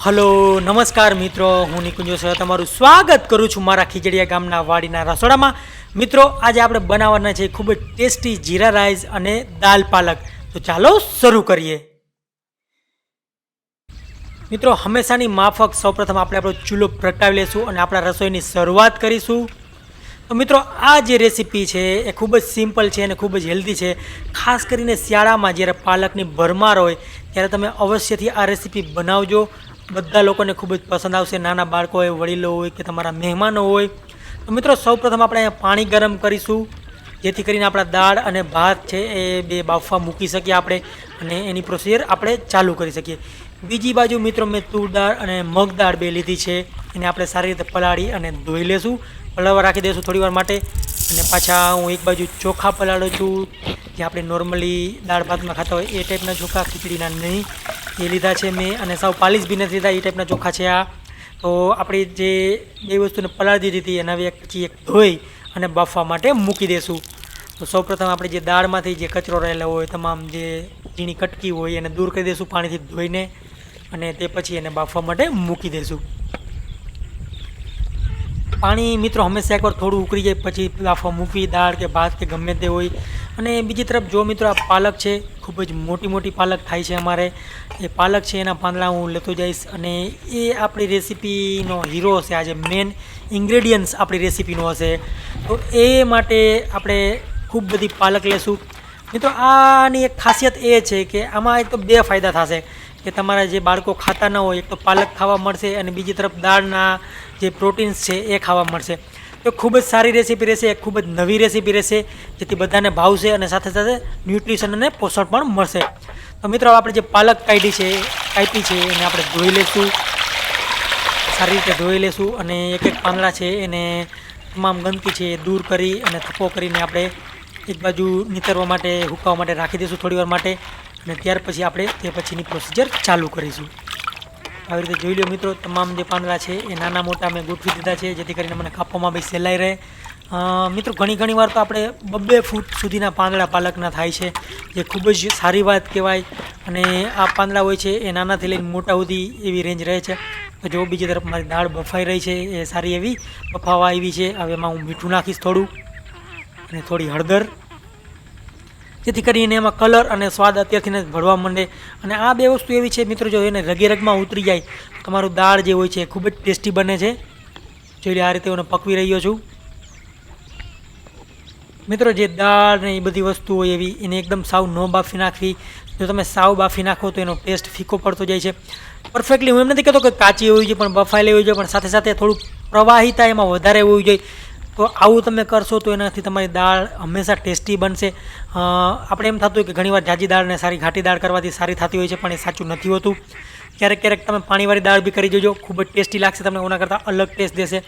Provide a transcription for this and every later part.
Hello નમસ્કાર મિત્રો, હું નિકુંજો સર તમારું સ્વાગત કરું છું મારા ખીજડીયા ગામના વાડીના રસોડામાં. મિત્રો આજે આપણે બનાવવાના છે ખૂબ જ ટેસ્ટી જીરા રાઈસ અને દાલ પાલક. તો ચાલો શરૂ કરીએ. મિત્રો હંમેશાની માફક સૌપ્રથમ આપણે આપણો ચૂલો પ્રગટાવી લઈશું અને આપણા રસોઈની શરૂઆત કરીશું. તો મિત્રો આ જે રેસીપી છે એ ખૂબ જ સિમ્પલ છે અને ખૂબ જ હેલ્ધી છે. ખાસ કરીને શિયાળામાં જ્યારે પાલકની ભરમાર હોય ત્યારે તમે અવશ્યથી આ રેસીપી બનાવજો. બધા લોકોને ખૂબ જ પસંદ આવશે, નાના બાળકો હોય, વડીલો હોય કે તમારા મહેમાનો હોય. તો મિત્રો સૌપ્રથમ આપણે અહીંયા પાણી ગરમ કરીશું જેથી કરીને આપણા દાળ અને ભાત છે એ બે બાફવા મૂકી શકીએ આપણે અને એની પ્રોસિજર આપણે ચાલુ કરી શકીએ. બીજી બાજુ મિત્રો મેં તુર દાળ અને મગ દાળ બે લીધી છે, એને આપણે સારી રીતે પલાળી અને ધોઈ લેશું, પલાળવા રાખી દઈશું થોડીવાર માટે. અને પાછા હું એક બાજુ ચોખા પલાળું છું, જે આપણે નોર્મલી દાળ ભાતમાં ખાતા હોય એ ટાઈપના ચોખા, ખીચડીના નહીં, એ લીધા છે મેં. અને સાવ પાલીસ બી નથી લીધા, એ ટાઈપના ચોખા છે આ. તો આપણી જે બે વસ્તુને પલાળી દીધી હતી એના પછી એક ધોઈ અને બાફવા માટે મૂકી દઈશું. તો સૌપ્રથમ આપણે જે દાળમાંથી જે કચરો રહેલો હોય, તમામ જે ઝીણી કટકી હોય એને દૂર કરી દઈશું પાણીથી ધોઈને, અને તે પછી એને બાફવા માટે મૂકી દઈશું. પાણી મિત્રો હંમેશા એકવાર થોડું ઉકળી જાય પછી બાફવા મૂકવી, દાળ કે ભાત કે ગમે તે હોય. અને બીજી તરફ જો મિત્રો આ પાલક છે, ખૂબ જ મોટી મોટી પાલક થાય છે અમારે. એ પાલક છે એના પાંદડા હું લેતો જઈશ અને એ આપણી રેસીપીનો હીરો હશે, આજે મેન ઇન્ગ્રેડિયન્ટ્સ આપણી રેસીપીનો હશે. તો એ માટે આપણે ખૂબ બધી પાલક લેશું. મિત્રો આની એક ખાસિયત એ છે કે આમાં એક તો બે ફાયદા થશે કે તમારા જે બાળકો ખાતા ન હોય, એક તો પાલક ખાવા મળશે અને બીજી તરફ દાળના જે પ્રોટીન્સ છે એ ખાવા મળશે. તો ખૂબ જ સારી રેસીપી રહેશે, ખૂબ જ નવી રેસીપી રહેશે, જેથી બધાને ભાવશે અને સાથે સાથે ન્યુટ્રિશન અને પોષણ પણ મળશે. તો મિત્રો આપણે જે પાલક કાપી છે એને આપણે ધોઈ લઈશું, સારી રીતે ધોઈ લઈશું અને એક એક પાંદડા છે એને તમામ ગંદકી છે એ દૂર કરી અને થપ્પો કરીને આપણે એક બાજુ નીતરવા માટે, હુકાવવા માટે રાખી દઈશું થોડીવાર માટે. અને ત્યાર પછી આપણે તે પછીની પ્રોસિજર ચાલુ કરીશું. આવી રીતે જોઈ લો મિત્રો, તમામ જે પાંદડા છે એ નાના મોટા મેં ગોઠવી દીધા છે જેથી કરીને મને કાપવામાં બી સહેલાઈ રહે. મિત્રો ઘણી વાર તો આપણે 2 ફૂટ સુધીના પાંદડા પાલકના થાય છે, જે ખૂબ જ સારી વાત કહેવાય. અને આ પાંદડા હોય છે એ નાનાથી લઈને મોટા સુધી એવી રેન્જ રહે છે. તો જો બીજી તરફ મારી દાળ બફાઈ રહી છે, એ સારી એવી બફાવા આવી છે. હવે એમાં હું મીઠું નાખીશ થોડું અને થોડી હળદર, જેથી કરીને એમાં કલર અને સ્વાદ અત્યારથી જ ભળવા માંડે. અને આ બે વસ્તુ એવી છે મિત્રો, જો એને રગે રગમાં ઉતરી જાય તો તમારું દાળ જે હોય છે એ ખૂબ જ ટેસ્ટી બને છે. જોઈ લે આ રીતે હું પકવી રહ્યો છું. મિત્રો જે દાળ ને એ બધી વસ્તુ હોય એવી એને એકદમ સાવ ન બાફી નાખવી. જો તમે સાવ બાફી નાખો તો એનો ટેસ્ટ ફીકો પડતો જાય છે. પરફેક્ટલી હું એમ નથી કહેતો કે કાચી હોવી જોઈએ, પણ બફાયેલી હોવી જોઈએ, પણ સાથે સાથે થોડુંક પ્રવાહિતા એમાં વધારે હોવી જોઈએ. તો આવું તમે કરશો તો એનાથી તમારી દાળ હંમેશા ટેસ્ટી બનશે. આપણે એમ થતું હોય કે ઘણીવાર જાજી દાળને સારી ઘાટી દાળ કરવાથી સારી થતી હોય છે, પણ એ સાચું નથી હોતું. ક્યારેક તમે પાણીવાળી દાળ બી કરી જોજો, ખૂબ જ ટેસ્ટી લાગશે તમને, ઓના કરતાં અલગ ટેસ્ટ દેશે.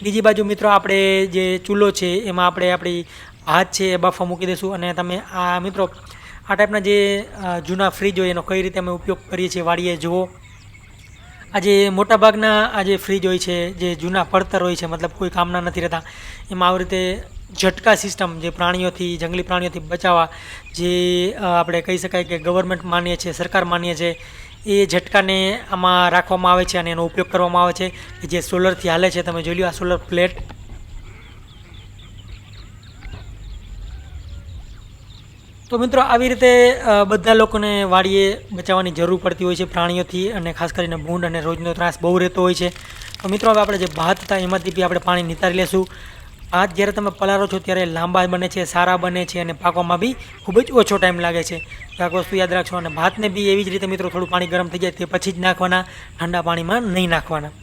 બીજી બાજુ મિત્રો આપણે જે ચૂલો છે એમાં આપણે આપણી ભાત છે એ બાફવા મૂકી દઈશું. અને તમે આ મિત્રો આ ટાઈપના જે જૂના ફ્રીજ હોય એનો કઈ રીતે અમે ઉપયોગ કરીએ છીએ વાડીએ જુઓ. આજે મોટાભાગના આ જે ફ્રીજ હોય છે, જે જૂના પડતર હોય છે, મતલબ કોઈ કામના નથી રહેતા, એમાં આવી રીતે ઝટકા સિસ્ટમ, જે પ્રાણીઓથી, જંગલી પ્રાણીઓથી બચાવવા, જે આપણે કહી શકાય કે ગવર્મેન્ટ માનીએ છીએ, સરકાર માનીએ છીએ, એ ઝટકાને આમાં રાખવામાં આવે છે અને એનો ઉપયોગ કરવામાં આવે છે, કે જે સોલરથી હાલે છે. તમે જોઈ લો આ સોલર પ્લેટ. તો મિત્રો આવી રીતે બધા લોકોને વાડીએ બચાવવાની જરૂર પડતી હોય છે પ્રાણીઓથી, અને ખાસ કરીને ભૂંડ અને રોજનો ત્રાસ બહુ રહેતો હોય છે. તો મિત્રો હવે આપણે જે ભાત હતા એમાંથી બી આપણે પાણી નિતારી લેશું. ભાત જ્યારે તમે પલાળો છો ત્યારે લાંબા બને છે, સારા બને છે અને પાકવામાં બી ખૂબ જ ઓછો ટાઈમ લાગે છે. તો આ વસ્તુ યાદ રાખશો. અને ભાતને બી એવી જ રીતે મિત્રો થોડું પાણી ગરમ થઈ જાય તે પછી જ નાખવાના, ઠંડા પાણીમાં નહીં નાખવાના.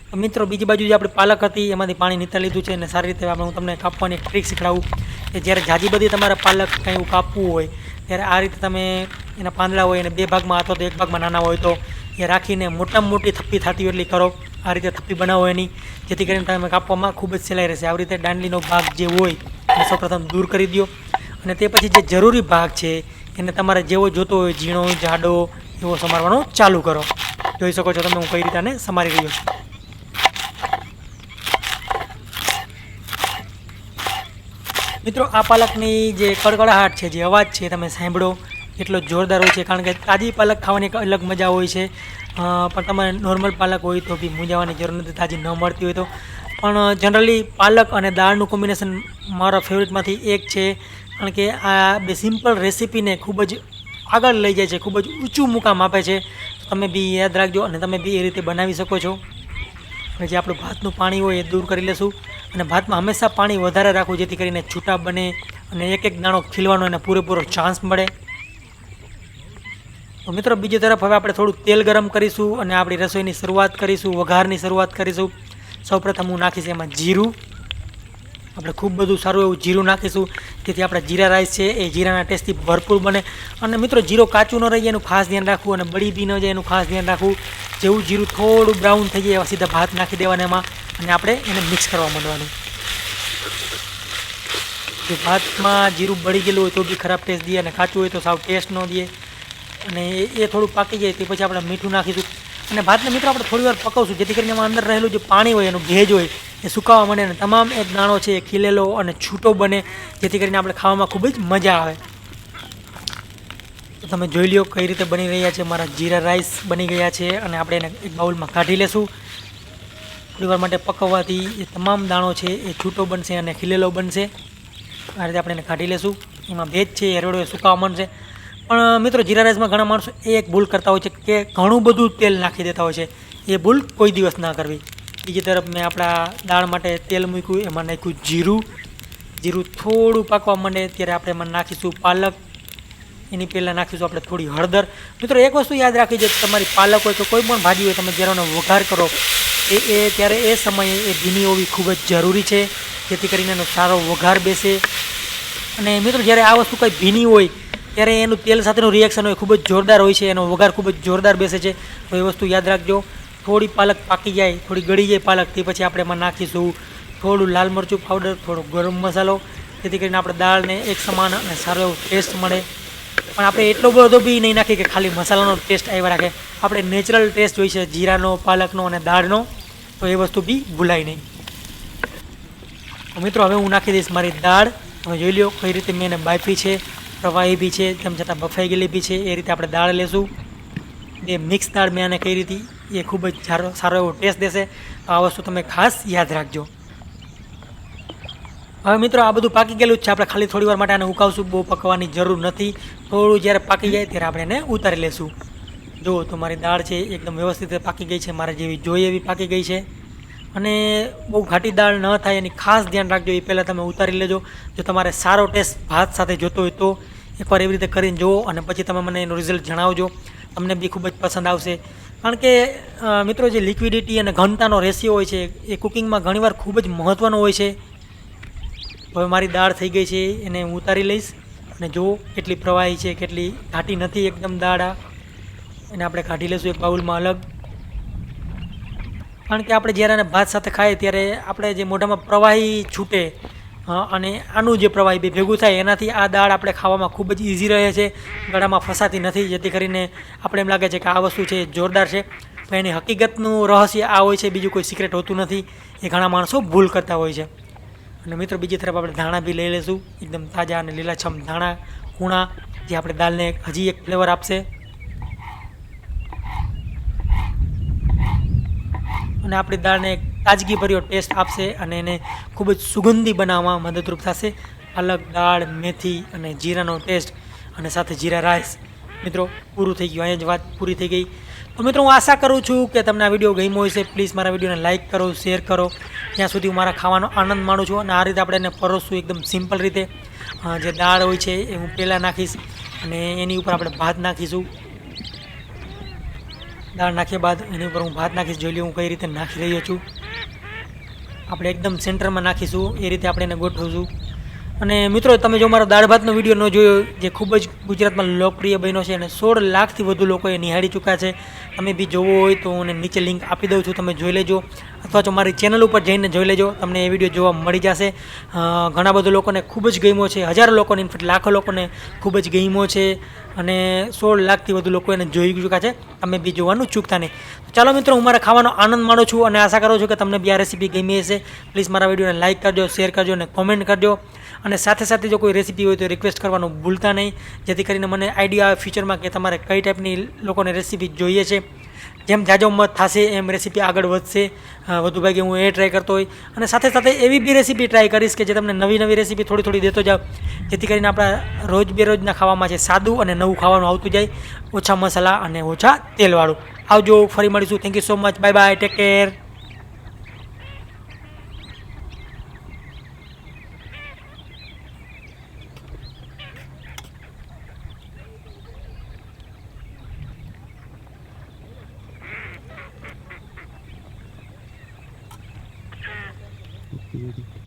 તો મિત્રો બીજી બાજુ જે આપણી પાલક હતી એમાંથી પાણી નિતારી લીધું છે અને સારી રીતે હું તમને કાપવાની એક ટ્રીક શીખડાવું કે જ્યારે જાજી બધી તમારા પાલક કંઈ એવું કાપવું હોય ત્યારે આ રીતે તમે એના પાંદડા હોય એને 2 ભાગમાં અથવા તો 1 ભાગમાં નાના હોય તો એ રાખીને મોટામાં મોટી થપ્પી થતી એટલી કરો. આ રીતે થપ્પી બનાવો એની, જેથી કરીને તમે કાપવામાં ખૂબ જ સહેલાઈ રહેશે. આવી રીતે દાંડલીનો ભાગ જે હોય એ સૌપ્રથમ દૂર કરી દો. અને તે પછી જે જરૂરી ભાગ છે એને તમારે જેવો જોતો હોય, ઝીણો, જાડો, એવો સમારવાનો ચાલુ કરો. જોઈ શકો છો તમે હું કઈ રીતે આને સમારી રહ્યો છું. મિત્રો આ પાલકની જે કડકડાહટ છે, જે અવાજ છે તમે સાંભળો, એટલો જોરદાર હોય છે, કારણ કે તાજી પાલક ખાવાની એક અલગ મજા હોય છે. પણ તમારે નોર્મલ પાલક હોય તો બી મૂંઝાવાની જરૂર નથી, તાજી ન મળતી હોય તો. પણ જનરલી પાલક અને દાળનું કોમ્બિનેશન મારા ફેવરેટમાંથી એક છે, કારણ કે આ બે સિમ્પલ રેસીપીને ખૂબ જ આગળ લઈ જાય છે, ખૂબ જ ઊંચું મુકામ આપે છે. તમે બી યાદ રાખજો અને તમે બી એ રીતે બનાવી શકો છો. હવે જે આપણું ભાતનું પાણી હોય એ દૂર કરી લેશું, અને ભાતમાં હંમેશા પાણી વધારે રાખવું, જેથી કરીને છૂટા બને અને એક એક દાણો ખીલવાનો એને પૂરેપૂરો ચાન્સ મળે. તો મિત્રો બીજી તરફ હવે આપણે થોડું તેલ ગરમ કરીશું અને આપણી રસોઈની શરૂઆત કરીશું, વઘારની શરૂઆત કરીશું. સૌપ્રથમ હું નાખીશ એમાં જીરું. આપણે ખૂબ બધું સારું એવું જીરું નાખીશું, જેથી આપણા જીરા રાઈસ છે એ જીરાના ટેસ્ટથી ભરપૂર બને. અને મિત્રો જીરો કાચું ન રહી જાય એનું ખાસ ધ્યાન રાખવું, અને બળી બી ન જાય એનું ખાસ ધ્યાન રાખવું. જેવું જીરું થોડું બ્રાઉન થઈ જાય એવા સીધા ભાત નાખી દેવાના એમાં, અને આપણે એને મિક્સ કરવા માંડવાનું. જો ભાતમાં જીરું બળી ગયેલું હોય તો બી ખરાબ ટેસ્ટ દે, અને કાચું હોય તો સાવ ટેસ્ટ ન દે. અને એ થોડું પાકી જાય તે પછી આપણે મીઠું નાખીશું, અને ભાતને મિત્રો આપણે થોડી વાર પકાવશું, જેથી કરીને એમાં અંદર રહેલું જે પાણી હોય એનું ભેજ હોય એ સુકાવા માંડે, અને તમામ એક દાણો છે એ ખીલેલો અને છૂટો બને, જેથી કરીને આપણે ખાવામાં ખૂબ જ મજા આવે. તો તમે જોઈ લો કઈ રીતે બની રહ્યા છે મારા જીરા રાઈસ બની ગયા છે, અને આપણે એને એક બાઉલમાં કાઢી લેશું. થોડી વાર માટે પકવવાથી એ તમામ દાણો છે એ છૂટો બનશે અને ખીલેલો બનશે. આ રીતે આપણે એને કાઢી લેશું. એમાં ભેજ છે એ રેડો એ સુકાવા માંડશે. પણ મિત્રો જીરા રાઈસમાં ઘણા માણસો એક ભૂલ કરતા હોય છે કે ઘણું બધું તેલ નાખી દેતા હોય છે. એ ભૂલ કોઈ દિવસ ના કરવી. બીજી તરફ મેં આપણા દાળ માટે તેલ મૂક્યું, એમાં નાખ્યું જીરું. જીરું થોડું પાકવા માંડે ત્યારે આપણે એમાં નાખીશું પાલક. એની પહેલાં નાખીશું આપણે થોડી હળદર. મિત્રો એક વસ્તુ યાદ રાખી છે, તમારી પાલક હોય કે કોઈ પણ ભાજી હોય, તમે જ્યારે એનો વઘાર કરો ત્યારે એ સમયે એ ભીની હોવી ખૂબ જ જરૂરી છે, જેથી કરીને એનો સારો વઘાર બેસે. અને મિત્રો જ્યારે આ વસ્તુ કંઈ ભીની હોય ત્યારે એનું તેલ સાથેનું રિએક્શન હોય ખૂબ જ જોરદાર હોય છે, એનો વઘાર ખૂબ જ જોરદાર બેસે છે. તો એ વસ્તુ યાદ રાખજો. થોડી પાલક પાકી જાય, થોડી ગળી જાય પાલક, તે પછી આપણે એમાં નાખીશું થોડું લાલ મરચું પાવડર, થોડો ગરમ મસાલો, જેથી કરીને આપણે દાળને એક સમાન અને સારો એવો ટેસ્ટ મળે. પણ આપણે એટલો બધો બી નહીં નાખીએ કે ખાલી મસાલાનો ટેસ્ટ આવ્યા રાખે. આપણે નેચરલ ટેસ્ટ હોય છે જીરાનો, પાલકનો અને દાળનો, તો એ વસ્તુ બી ભૂલાય નહીં. તો મિત્રો હવે હું નાખી દઈશ મારી દાળ. હવે જોઈ લો કઈ રીતે મેં એને બાફી છે, પ્રવાહી બી છે, તેમ છતાં બફાઈ ગયેલી બી છે. એ રીતે આપણે દાળ લેશું. એ મિક્સ દાળ મેં આને કઈ રીતે, એ ખૂબ જ સારો એવો ટેસ્ટ દેશે. આ વસ્તુ તમે ખાસ યાદ રાખજો. હવે મિત્રો આ બધું પાકી ગયેલું જ છે, આપણે ખાલી થોડી વાર માટે આને ઉકાવશું, બહુ પકવાની જરૂર નથી. થોડું જ્યારે પાકી જાય ત્યારે આપણે એને ઉતારી લેશું. જુઓ તો મારી દાળ છે એકદમ વ્યવસ્થિત રીતે પાકી ગઈ છે, મારે જેવી જોઈએ એવી પાકી ગઈ છે. અને બહુ ઘાટી દાળ ન થાય એની ખાસ ધ્યાન રાખજો. એ પહેલાં તમે ઉતારી લેજો. જો તમારે સારો ટેસ્ટ ભાત સાથે જોતો હોય તો એકવાર એવી રીતે કરીને જુઓ, અને પછી તમે મને એનું રિઝલ્ટ જણાવજો. તમને બી ખૂબ જ પસંદ આવશે. કારણ કે મિત્રો જે લિક્વિડિટી અને ઘનતાનો રેશિયો હોય છે એ કુકિંગમાં ઘણીવાર ખૂબ જ મહત્ત્વનો હોય છે. હવે મારી દાળ થઈ ગઈ છે, એને હું ઉતારી લઈશ. અને જુઓ કેટલી પ્રવાહી છે, કેટલી ઘાટી નથી એકદમ દાળ. એને આપણે કાઢી લઈશું એક બાઉલમાં અલગ. કારણ કે આપણે જ્યારે એને ભાત સાથે ખાઈએ ત્યારે આપણે જે મોઢામાં પ્રવાહી છૂટે અને આનું જે પ્રવાહી બે ભેગું થાય, એનાથી આ દાળ આપણે ખાવામાં ખૂબ જ ઇઝી રહે છે, ગળામાં ફસાતી નથી, જેથી કરીને આપણે એમ લાગે છે કે આ વસ્તુ છે જોરદાર છે. પણ એની હકીકતનું રહસ્ય આ હોય છે, બીજું કોઈ સિક્રેટ હોતું નથી. એ ઘણા માણસો ભૂલ કરતા હોય છે. અને મિત્રો બીજી તરફ આપણે ધાણા બી લઈ લઈશું, એકદમ તાજા અને લીલાછમ ધાણા કૂણા, જે આપણે દાળને હજી એક ફ્લેવર આપશે. અને આપણી દાળને એક તાજગીભર્યો ટેસ્ટ આપશે, અને એને ખૂબ જ સુગંધી બનાવવામાં મદદરૂપ થશે. પાલક, દાળ, મેથી અને જીરાનો ટેસ્ટ, અને સાથે જીરા રાઈસ. મિત્રો પૂરું થઈ ગયું, અહીંયા જ વાત પૂરી થઈ ગઈ. તો મિત્રો હું આશા કરું છું કે તમને આ વિડીયો ગમ્યો હશે. પ્લીઝ મારા વિડીયોને લાઇક કરો, શેર કરો. ત્યાં સુધી હું મારા ખાવાનો આનંદ માણું છું. અને આ રીતે આપણે એને પરોસશું એકદમ સિમ્પલ રીતે. જે દાળ હોય છે એ હું પહેલાં નાખીશ, અને એની ઉપર આપણે ભાત નાખીશું. દાળ નાખ્યા બાદ એની ઉપર હું ભાત નાખીશ. જોઈ લો હું કઈ રીતે નાખી રહ્યો છું. આપણે એકદમ સેન્ટરમાં નાખીશું, એ રીતે આપણે એને ગોઠવશું. અને મિત્રો તમે જો મારો દાળ ભાતનો વિડીયો ન જોયો, જે ખૂબ જ ગુજરાતમાં લોકપ્રિય બન્યો છે અને 16 લાખથી વધુ લોકોએ નિહાળી ચૂક્યા છે, તમે બી જોવો હોય તો હું નીચે લિંક આપી દઉં છું, તમે જોઈ લેજો. અથવા તો મારી ચેનલ ઉપર જઈને જોઈ લેજો, તમને એ વિડીયો જોવા મળી જશે. ઘણા બધા લોકોને ખૂબ જ ગમ્યો છે, હજારો લોકોને, ઇનફેક્ટ લાખો લોકોને ખૂબ જ ગમ્યો છે. અને 16 લાખથી વધુ લોકો એને જોઈ ચૂક્યા છે. તમે બી જોવાનું ચૂકતા નહીં. ચાલો મિત્રો, હું મારા ખાવાનો આનંદ માણું છું, અને આશા કરું છું કે તમને બી આ રેસીપી ગમી હશે. પ્લીઝ મારા વિડીયોને લાઇક કરજો, શેર કરજો અને કોમેન્ટ કરજો. અને સાથે સાથે જો કોઈ રેસીપી હોય તો રિક્વેસ્ટ કરવાનું ભૂલતા નહીં, જેથી કરીને મને આઈડિયા આવે ફ્યુચરમાં કે તમારે કઈ ટાઈપની લોકોને રેસીપી જોઈએ છે. જેમ જાજો મત થશે એમ રેસીપી આગળ વધશે. વધુ ભાગે હું એ ટ્રાય કરતો હોય અને સાથે સાથે એવી બી રેસીપી ટ્રાય કરીશ કે જે તમને નવી નવી રેસીપી થોડી થોડી દેતો જાવ, જેથી કરીને આપણા રોજ બેરોજના ખાવામાં છે સાદું અને નવું ખાવાનું આવતું જાય, ઓછા મસાલા અને ઓછા તેલવાળું. આવજો, ફરી મળીશું. Thank you so much. Bye bye, take care. Beauty.